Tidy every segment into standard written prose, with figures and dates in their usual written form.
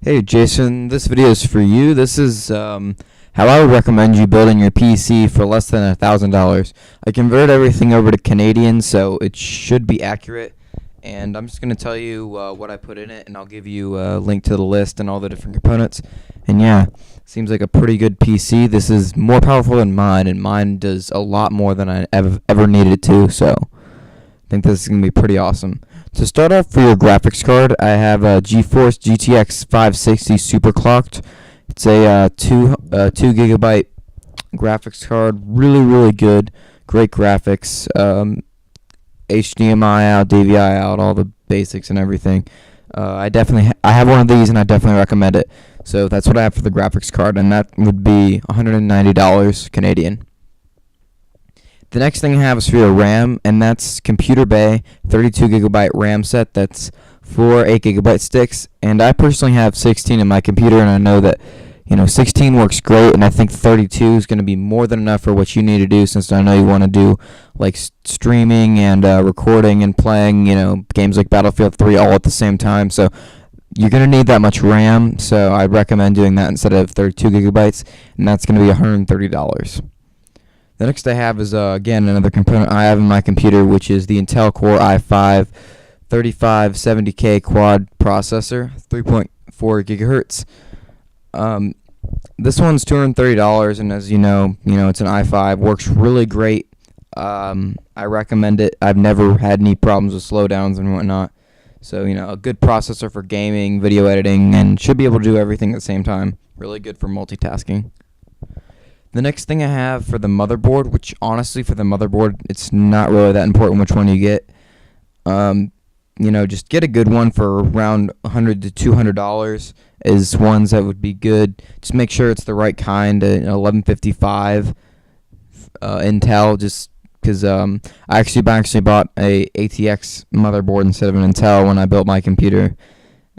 Hey Jason, this video is for you. This is how I would recommend you building your PC for less than $1,000. I converted everything over to Canadian, so it should be accurate. And I'm just going to tell you what I put in it, and I'll give you a link to the list and all the different components. And yeah, seems like a pretty good PC. This is more powerful than mine, and mine does a lot more than I ever needed it to, so I think this is going to be pretty awesome. To start off, for your graphics card, I have a GeForce GTX 560 Superclocked. It's a 2 gigabyte graphics card. Really good. Great graphics. HDMI out, DVI out, all the basics and everything. I have one of these, and I definitely recommend it. So that's what I have for the graphics card, and that would be $190 Canadian. The next thing I have is for your RAM, and that's Komputerbay 32 gigabyte RAM set. That's 4 8 gigabyte sticks, and I personally have 16 in my computer, and I know that 16 works great, and I think 32 is going to be more than enough for what you need to do, since I know you want to do like streaming and recording and playing games like Battlefield 3 all at the same time. So you're going to need that much RAM, so I'd recommend doing that instead of 32 gigabytes, and that's going to be $130. The next I have is, again, another component I have in my computer, which is the Intel Core i5 3570K quad processor, 3.4 gigahertz. This one's $230, and as you know, it's an i5, works really great. I recommend it. I've never had any problems with slowdowns and whatnot. So, a good processor for gaming, video editing, and should be able to do everything at the same time. Really good for multitasking. The next thing I have for the motherboard, which honestly for the motherboard, it's not really that important which one you get. Just get a good one for around $100 to $200 is ones that would be good. Just make sure it's the right kind, 1155 Intel, just because I actually bought a ATX motherboard instead of an Intel when I built my computer.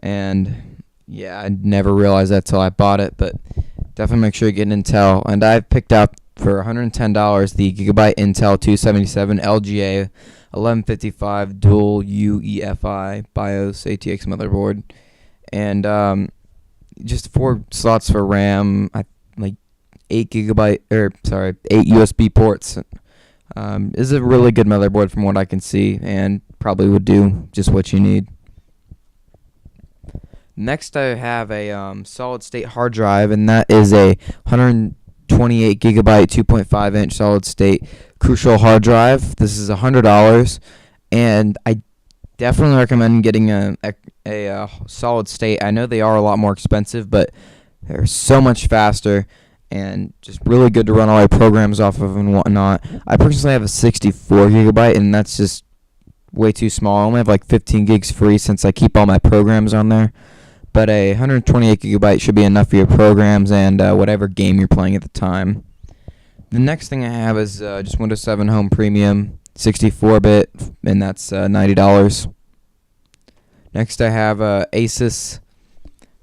And yeah, I never realized that till I bought it, but definitely make sure you get an Intel. And I've picked out for $110 the Gigabyte Intel 277 LGA 1155 dual UEFI BIOS ATX motherboard, and just 4 slots for RAM, like 8 USB ports. Is a really good motherboard from what I can see, and probably would do just what you need. Next, I have a solid-state hard drive, and that is a 128 gigabyte, 2.5 inch solid-state Crucial hard drive. This is $100, and I definitely recommend getting a solid-state. I know they are a lot more expensive, but they're so much faster and just really good to run all your programs off of and whatnot. I personally have a 64 gigabyte, and that's just way too small. I only have like 15 gigs free since I keep all my programs on there. But a 128 gigabyte should be enough for your programs and whatever game you're playing at the time. The next thing I have is just Windows 7 Home Premium, 64-bit, and that's $90. Next I have Asus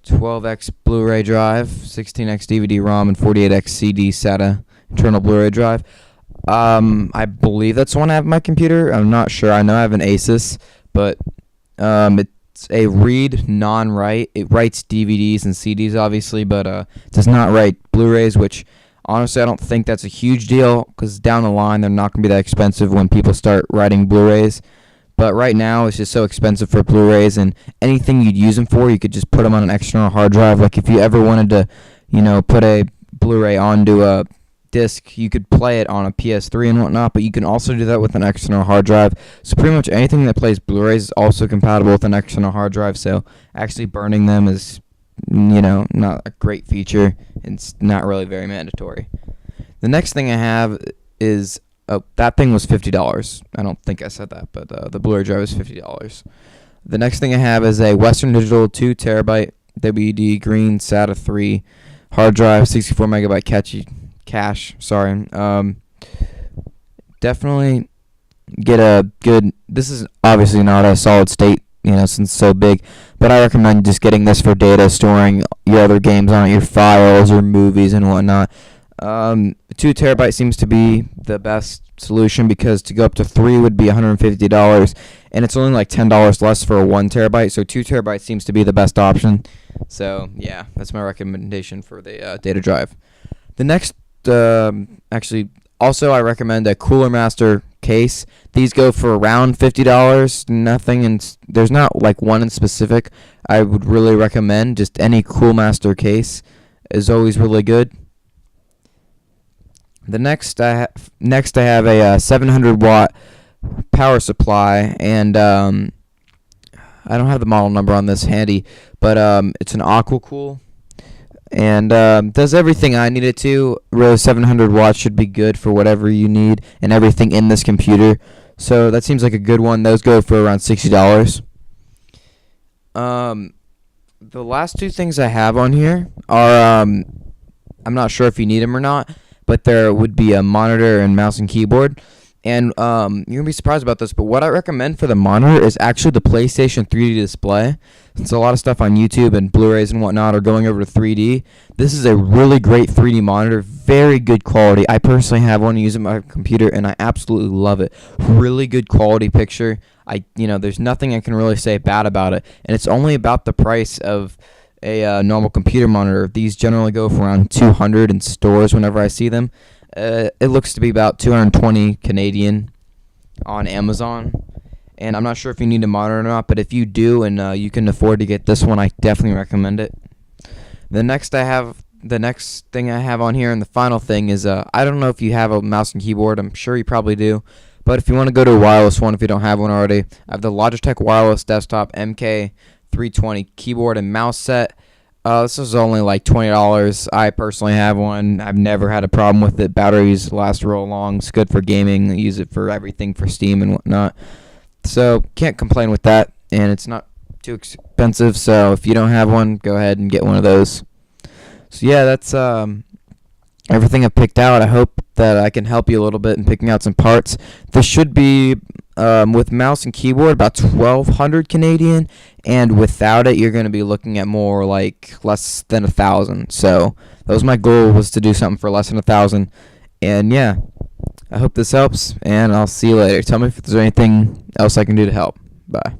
12x Blu-ray drive, 16x DVD-ROM, and 48x CD SATA internal Blu-ray drive. I believe that's the one I have on my computer. I'm not sure. I know I have an Asus, but it's a read, non-write. It writes DVDs and CDs, obviously, but it does not write Blu-rays, which honestly I don't think that's a huge deal, because down the line they're not going to be that expensive when people start writing Blu-rays. But right now it's just so expensive for Blu-rays, and anything you'd use them for, you could just put them on an external hard drive. Like if you ever wanted to, put a Blu-ray onto a disc, you could play it on a PS3 and whatnot, but you can also do that with an external hard drive. So pretty much anything that plays Blu-rays is also compatible with an external hard drive, so actually burning them is not a great feature. It's not really very mandatory. The next thing I have is that thing was $50. I don't think I said that, but the Blu-ray drive is $50. The next thing I have is a Western Digital 2 terabyte WD green SATA 3 hard drive, 64 megabyte cache. Definitely get a good. This is obviously not a solid state, since it's so big, but I recommend just getting this for data, storing your other games on it, your files or movies and whatnot. 2 terabyte seems to be the best solution, because to go up to 3 would be $150, and it's only like $10 less for a 1 terabyte, so 2 terabyte seems to be the best option. So yeah, that's my recommendation for the data drive. The next, actually, also I recommend a Cooler Master case. These go for around $50. Nothing, and there's not like one in specific. I would really recommend just any Cool Master case is always really good. The next I have a 700 watt power supply, and I don't have the model number on this handy, but it's an Aquacool, and does everything I need it to. Really, 700 watts should be good for whatever you need and everything in this computer. So that seems like a good one. Those go for around $60. The last two things I have on here are I'm not sure if you need them or not, but there would be a monitor and mouse and keyboard. And you're going to be surprised about this, but what I recommend for the monitor is actually the PlayStation 3D display. Since a lot of stuff on YouTube and Blu-rays and whatnot are going over to 3D, this is a really great 3D monitor, very good quality. I personally have one using my computer, and I absolutely love it. Really good quality picture. There's nothing I can really say bad about it, and it's only about the price of a normal computer monitor. These generally go for around $200 in stores whenever I see them. It looks to be about 220 Canadian on Amazon, and I'm not sure if you need a monitor or not, but if you do and you can afford to get this one, I definitely recommend it. The next thing I have on here, and the final thing is I don't know if you have a mouse and keyboard. I'm sure you probably do, but if you want to go to a wireless one, if you don't have one already, I have the Logitech wireless desktop MK320 keyboard and mouse set. This is only like $20. I personally have one. I've never had a problem with it. Batteries last real long. It's good for gaming. I use it for everything, for Steam and whatnot. So can't complain with that, and it's not too expensive. So if you don't have one, go ahead and get one of those. So yeah, that's everything I've picked out. I hope that I can help you a little bit in picking out some parts. This should be with mouse and keyboard about 1,200 Canadian, and without it you're going to be looking at more like less than 1,000. So that was my goal, was to do something for less than 1,000. And yeah, I hope this helps, and I'll see you later. Tell me if there's anything else I can do to help. Bye.